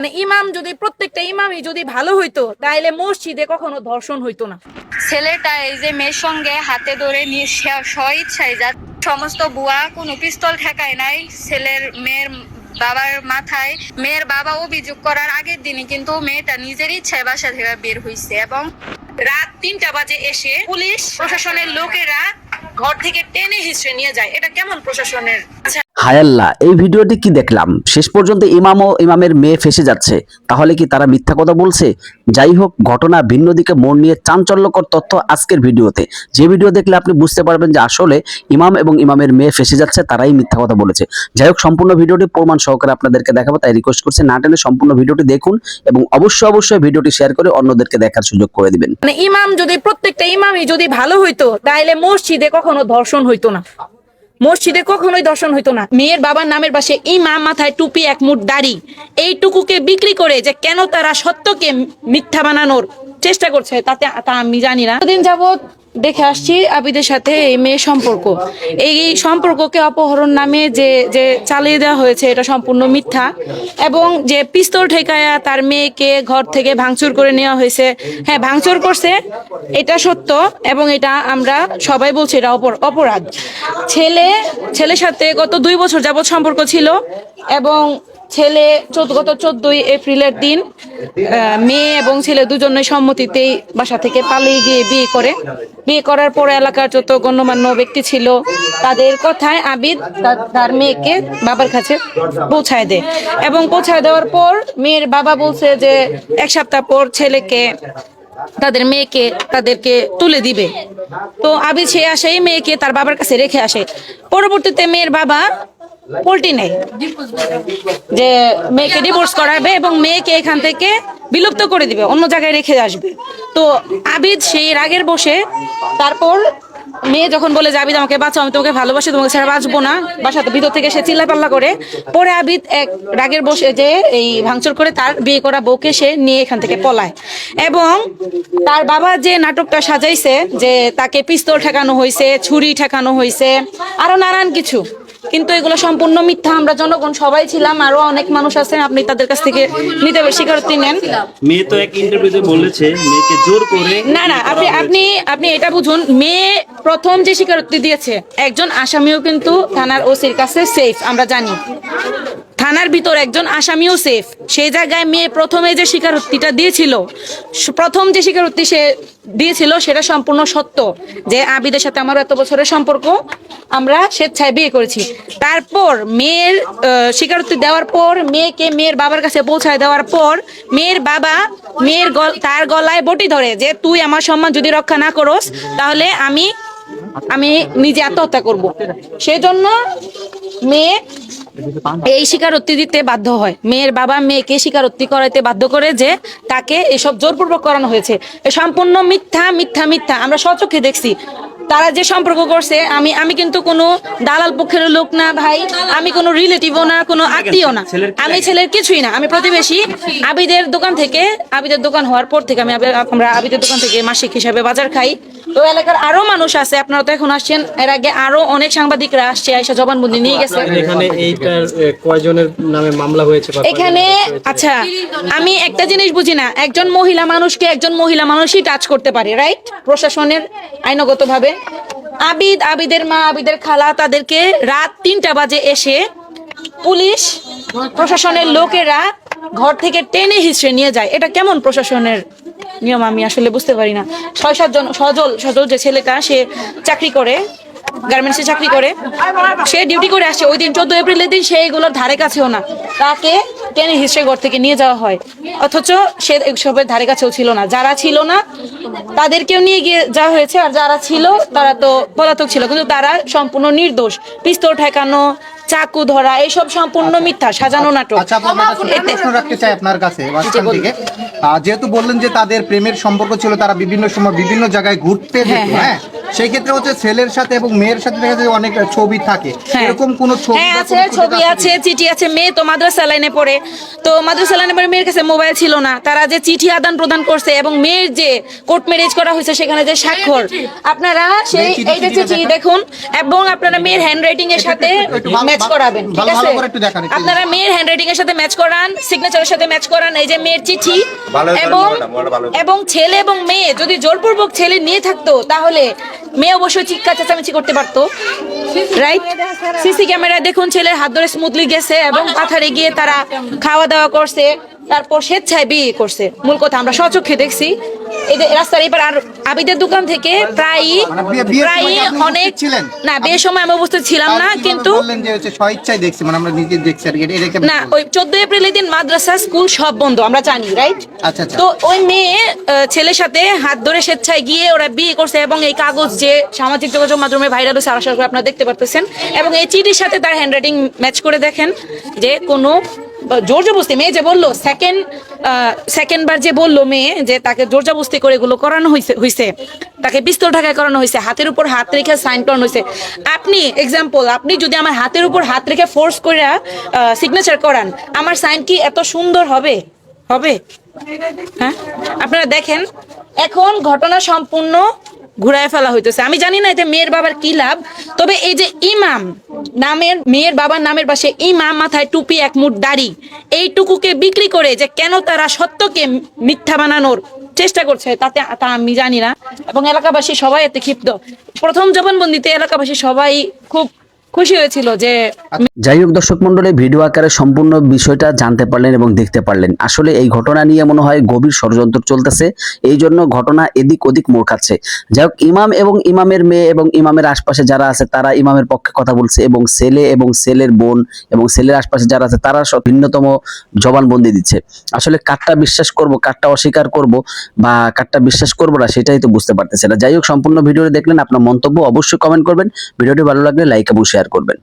মানে ইমাম যদি প্রত্যেকটা ইমামই যদি ভালো হইতো তাহলে মসজিদে কখনো ধর্ষণ হইতো না। ছেলেটা এই যে মেয়ের সঙ্গে হাতে ধরে নিয়ে স্বইচ্ছায় যা সমস্ত বুয়া কোনো পিস্তল ঠেকায় নাই মেয়ের বাবার মাথায়। মেয়ের বাবা অভিযোগ করার আগের দিনই কিন্তু মেয়েটা নিজের ইচ্ছায় বাসা থেকে বের হয়েছে এবং রাত 3টা বাজে এসে পুলিশ প্রশাসনের লোকেরা ঘর থেকে টেনে হিচড়ে নিয়ে যায়। এটা কেমন প্রশাসনের? হায়াল্লাহ, এই ভিডিওটি কি দেখলাম? শেষ পর্যন্ত ইমাম ও ইমামের মেয়ে ফেঁসে যাচ্ছে। তাহলে কি তারা মিথ্যা কথা বলছে? যাই হোক, ঘটনা ভিন্ন দিকে মোড় নিয়ে চাঞ্চল্যকর তথ্য আজকের ভিডিওতে। যে ভিডিও দেখলে আপনি বুঝতে পারবেন যে আসলে ইমাম এবং ইমামের মেয়ে ফেঁসে যাচ্ছে, তারাই মিথ্যা কথা বলেছে। যাই হোক, সম্পূর্ণ ভিডিওটি প্রমাণ সহকারে আপনাদেরকে দেখাবো, তাই রিকোয়েস্ট করছি না টেনে সম্পূর্ণ ভিডিওটি দেখুন এবং অবশ্যই ভিডিওটি শেয়ার করে অন্যদেরকে দেখার সুযোগ করে দিবেন। মানে ইমাম যদি প্রত্যেকটা ইমামই যদি ভালো হইতো তাহলে মসজিদে কখনো ধর্ষণ হইতো না। মসজিদে কখনোই দর্শন হইতো না। মেয়ের বাবার নামের পাশে ইমাম, মাথায় টুপি, এক মুঠ দাড়ি, এইটুকুকে বিক্রি করে যে কেন তারা সত্যকে মিথ্যা বানানোর চেষ্টা করছে তা আমি জানি না। দিন যাবত দেখে আসছি আবিদের সাথে এই মেয়ের সম্পর্ক। এই সম্পর্ককে অপহরণ নামে যে চালিয়ে দেওয়া হয়েছে এটা সম্পূর্ণ মিথ্যা, এবং যে পিস্তল ঠেকায়া তার মেয়েকে ঘর থেকে ভাঙচুর করে নেওয়া হয়েছে, হ্যাঁ ভাঙচুর করছে, এটা সত্য এবং এটা আমরা সবাই বলছি এটা অপরাধ। ছেলের সাথে গত 2 বছর যাবত সম্পর্ক ছিল এবং ছেলে গত 14ই এপ্রিলের দিন মেয়ে এবং ছেলে দুজনের সম্মতিতেই বাসা থেকে পালিয়ে গিয়ে বিয়ে করার পরে এলাকার যত গণ্যমান্য ব্যক্তি ছিল তাদের কথায় আবিদ তার মেয়েকে বাবার কাছে পৌঁছায় দেয় এবং পৌঁছায় দেওয়ার পর মেয়ের বাবা বলছে যে 1 সপ্তাহ পর তাদের মেয়েকে তাদেরকে তুলে দিবে। তো আবিদ সে আসেই মেয়েকে তার বাবার কাছে রেখে আসে। পরবর্তীতে মেয়ের বাবা পল্টি নেয় যে মেয়েকে ডিভোর্স করাবে এবং মেয়েকে এখান থেকে বিলুপ্ত করে দিবে, অন্য জায়গায় রেখে আসবে। তো আবিদ সেই রাগের বসে তারপর মেয়ে যখন বলে যে আবিদ আমাকে বাঁচাও, আমি তোমাকে ভালোবাসি, তোমাকে ছাড়া বাঁচবো না, বাসাতে ভিতর থেকে সে চিল্লাপাল্লা করে, পরে আবিদ এক রাগের বসে যে এই ভাঙচুর করে তার বিয়ে করা বউকে সে নিয়ে এখান থেকে পলায়। এবং তার বাবা যে নাটকটা সাজাইছে যে তাকে পিস্তল ঠেকানো হয়েছে, ছুরি ঠেকানো হয়েছে, আরো নানান কিছু, কিন্তু এগুলো সম্পূর্ণ মিথ্যা। আমরা জনগণ সবাই ছিলাম, আরো অনেক মানুষ আছেন, আপনি তাদের কাছ থেকে নিতে স্বীকারোক্তি নেন। মেয়ে তো এক ইন্টারভিউতে বলেছে মেয়েকে জোর করে না আপনি এটা বুঝুন। মেয়ে প্রথম যে স্বীকারোক্তি দিয়েছে, একজন আসামিও কিন্তু থানার ওসির কাছে সেফ, আমরা জানি থানার ভিতর একজন আসামিও সেফ। সেই জায়গায় মেয়ে প্রথমে যে স্বীকারোক্তিটা দিয়েছিল, প্রথম যে স্বীকারোক্তি সে দিয়েছিল সেটা সম্পূর্ণ সত্য, যে আবিদের সাথে আমার এত বছরের সম্পর্ক, আমরা স্বেচ্ছায় বিয়ে করেছি। তারপর মেয়ের স্বীকারোক্তি দেওয়ার পর মেয়েকে মেয়ের বাবার কাছে পৌঁছায় দেওয়ার পর মেয়ের বাবা তার গলায় বটি ধরে যে তুই আমার সম্মান যদি রক্ষা না করস তাহলে আমি নিজে আত্মহত্যা করব। সেজন্য মেয়ে এই স্বীকারোক্তি দিতে বাধ্য হয়। মেয়ের বাবা মেয়েকে স্বীকারোক্তি করাইতে বাধ্য করে যে তাকে এসব জোরপূর্বক করানো হয়েছে। সম্পূর্ণ মিথ্যা মিথ্যা মিথ্যা, আমরা স্বচক্ষে দেখছি। তারা যে সম্পর্ক করছে, আমি কিন্তু কোনো দালাল পক্ষের লোক না ভাই, আমি কোনো রিলেটিভও না, কোনো আত্মীয় না, আমি ছেলের কিছুই না, আমি প্রতিবেশী। আবিদের দোকান হওয়ার পর থেকে আমরা আবিদের দোকান থেকে মাসিক হিসাবে বাজার খাই। তো এলাকার আরো মানুষ আছে, আপনারা তো এখন আসছেন, এর আগে আরো অনেক সাংবাদিকরা আসছে, আইসা জবানবন্দি নিয়ে গেছে। এখানে এইটার কয়জনের নামে মামলা হয়েছে এখানে? আচ্ছা, আমি একটা জিনিস বুঝি না, একজন মহিলা মানুষকে একজন মহিলা মানুষই টাচ করতে পারে, রাইট? প্রশাসনের আইনগত ভাবে আবিদের মা, আবিদের খালা, তাদেরকে রাত 3টা বাজে এসে পুলিশ প্রশাসনের লোকেরা ঘর থেকে টেনে হিচড়ে নিয়ে যায়। এটা কেমন প্রশাসনের নিয়ম আমি আসলে বুঝতে পারি না। 6-7 জন সজল যে ছেলেটা, সে চাকরি করে, গার্মেন্টসে চাকরি করে, সে ডিউটি করে আসছে। ওই দিন 14 এপ্রিলের দিন সে এগুলোর ধারে কাছেও না, তাকে টেনে হিচড়ে ঘর থেকে নিয়ে যাওয়া হয়, অথচ সে সবের ধারে কাছেও ছিল না। যারা ছিল না তাদেরকেও নিয়ে গিয়ে যাওয়া হয়েছে, আর যারা ছিল তারা তো পলাতক ছিল, কিন্তু তারা সম্পূর্ণ নির্দোষ। পিস্তল ঠেকানো, চাকু ধরা, এইসব সম্পূর্ণ মিথ্যা, সাজানো নাটক। আচ্ছা, প্রশ্ন রাখতে চাই আপনার কাছে। যেহেতু বললেন যে তাদের প্রেমের সম্পর্ক ছিল, তারা বিভিন্ন সময় বিভিন্ন জায়গায় ঘুরতে যেত, হ্যাঁ, সেই ক্ষেত্রে হচ্ছে ছেলের সাথে এবং মেয়ের সাথে দেখা যায় যে অনেক ছবি থাকে, হ্যাঁ। এরকম কোনো ছবি হ্যাঁ বা আছে, কোনো ছবি ফুটেজ আছে, চিঠি আছে। মেয়ে তো মাদ্রাসা লাইনে পড়ে, তো মাদ্রাসা লাইনে পড়ে মেয়ের কাছে মোবাইল ছিল না, তারা যে চিঠি আদান প্রদান করছে এবং মেয়ের যে কোর্ট ম্যারেজ করা হয়েছে সেখানে যে স্বাক্ষর, আপনারা সেই এই যে চিঠি দেখুন এবং আপনারা মেয়ের হ্যান্ডরাইটিং এর সাথে ম্যাচ করাবেন, ঠিক আছে? ভালো করে একটু দেখান একটু। আপনারা মেয়ের হ্যান্ডরাইটিং এর সাথে ম্যাচ করান, সিগনেচারের সাথে ম্যাচ করান। এই যে মেয়ের চিঠি এবং ছেলে এবং মেয়ে যদি জোরপূর্বক ছেলে নিয়ে থাকতো তাহলে মেয়ে অবশ্যই চিৎকার চেঁচামেচি করতে পারতো, রাইট? সিসি ক্যামেরায় দেখুন ছেলের হাত ধরে স্মুথলি গেছে এবং পাথারে গিয়ে তারা খাওয়া দাওয়া করছে, তারপর স্বেচ্ছায় বিয়ে করছে। মূল কথা আমরা স্বচক্ষে দেখছি। এই যে রাস্তার এবার আর আবিদের দোকান থেকে প্রায় বিয়ের সময় কি আপনি অনেক উপস্থিত ছিলেন? না, বিয়ের সময় আমি উপস্থিত ছিলাম না, আপনি কিন্তু বললেন যে হচ্ছে স্বেচ্ছায় দেখছি, মানে আমরা নিজে দেখছি আর কি, এটা কি আপনি না, বললেন? ওই 14 এপ্রিলের দিন মাদ্রাসা স্কুল সব বন্ধ, আমরা জানি, রাইট? আচ্ছা, আচ্ছা। তো ওই মেয়ে ছেলের সাথে হাত ধরে স্বেচ্ছায় গিয়ে ওরা বিয়ে করছে এবং এই কাগজ যে সামাজিক যোগাযোগ মাধ্যমে ভাইরাল হয়েছে আশা করি আপনারা দেখতে পারতেছেন, এবং এই চিঠির সাথে তার হ্যান্ডরাইটিং ম্যাচ করে দেখেন যে কোনো জোর জবরদস্তি, মেয়ে যে বললো সেকেন্ড বার যে বললো মেয়ে যে তাকে জোর জবরদস্তি করে এগুলো করানো হয়েছে, তাকে পিস্তল ঢাকায় করানো হয়েছে, হাতের উপর হাত রেখে সাইন করানো হয়েছে। আপনি এক্সাম্পল, আপনি যদি আমার হাতের উপর হাত রেখে ফোর্স করে সিগনেচার করান, আমার সাইন কি এত সুন্দর হবে? হ্যাঁ, আপনারা দেখেন এখন ঘটনা সম্পূর্ণ ঘুরায় ফেলা হইতেছে। আমি জানি না এতে মেয়ের বাবার কি লাভ, তবে এই যে ইমাম নামের, মেয়ের বাবার নামের পাশে ইমাম, মাথায় টুপি, এক মুঠ দাড়ি, এইটুকুকে বিক্রি করে যে কেন তারা সত্যকে মিথ্যা বানানোর চেষ্টা করছে তা আমি জানি না, এবং এলাকাবাসী সবাই এতে ক্ষিপ্ত। প্রথম জবানবন্দিতে এলাকাবাসী সবাই খুব খুশি হয়েছিল যে যাই হোক দর্শক মন্ডলী, ভিডিও আকারে সম্পূর্ণ বিষয়টা জানতে পারলেন এবং দেখতে পারলেন। আসলে এই ঘটনা নিয়ে মনে হয় গভীর ষড়যন্ত্র চলতেছে, এই জন্য ঘটনা এদিক ওদিক মোড় খাচ্ছে। যাই হোক, ইমাম এবং ইমামের মেয়ে এবং ইমামের আশপাশে যারা আছে তারা ইমামের পক্ষে কথা বলছে, এবং ছেলে এবং ছেলের বোন এবং ছেলের আশপাশে যারা আছে তারা সব ভিন্নতম জবানবন্দি দিচ্ছে। আসলে কারটা বিশ্বাস করব, কারটা অস্বীকার করব বা কারটা বিশ্বাস করবো না, সেটাই তো বুঝতে পারতেছে না। যাই হোক, সম্পূর্ণ ভিডিওটি দেখলেন, আপনার মন্তব্য অবশ্যই কমেন্ট করবেন। ভিডিওটি ভালো লাগলে লাইক এবং শেয়ার করবেন।